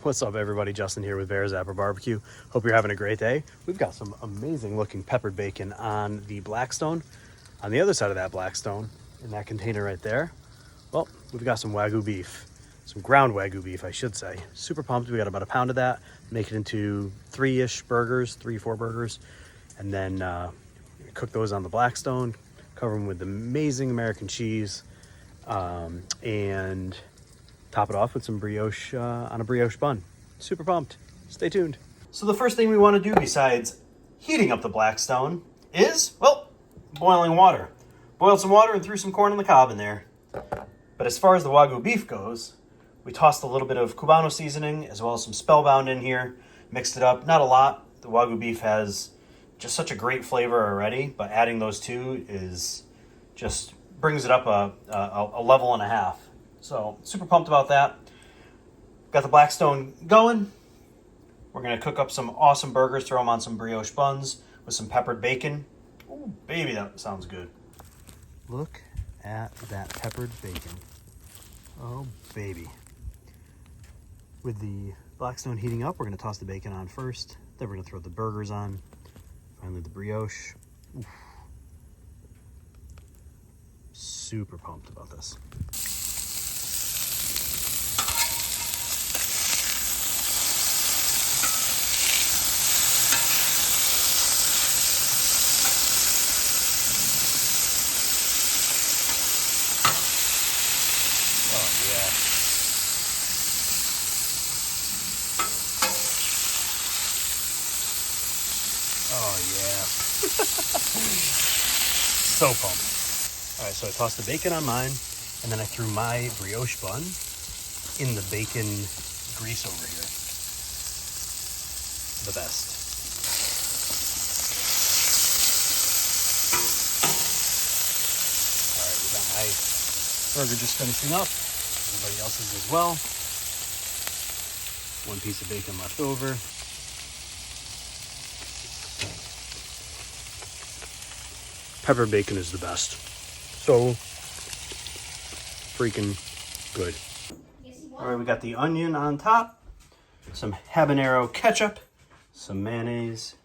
What's up, everybody? Justin here with Bear's Apple Barbecue. Hope you're having a great day. We've got some amazing looking peppered bacon on the Blackstone. On the other side of that Blackstone, in that container right there, well, we've got some Wagyu beef. Some ground Wagyu beef, I should say. Super pumped. We got about a pound of that. Make it into 3-4 burgers. And then cook those on the Blackstone. Cover them with amazing American cheese. And top it off with some brioche on a brioche bun. Super pumped. Stay tuned. So the first thing we want to do besides heating up the Blackstone is, well, boiling water. Boiled some water and threw some corn on the cob in there. But as far as the Wagyu beef goes, we tossed a little bit of Cubano seasoning as well as some Spellbound in here. Mixed it up. Not a lot. The Wagyu beef has just such a great flavor already, but adding those two is just brings it up a level and a half. So super pumped about that. Got the Blackstone going. We're going to cook up some awesome burgers, throw them on some brioche buns with some peppered bacon. Oh, baby, that sounds good. Look at that peppered bacon. Oh, baby. With the Blackstone heating up, we're going to toss the bacon on first. Then we're going to throw the burgers on. Finally, the brioche. Oof. Super pumped about this. Oh yeah. So pumped. All right, so I tossed the bacon on mine, and then I threw my brioche bun in the bacon grease over here. The best. All right, we got my burger just finishing up. Everybody else's as well. One piece of bacon left over. Pepper bacon is the best. So freaking good. All right, we got the onion on top, some habanero ketchup, some mayonnaise,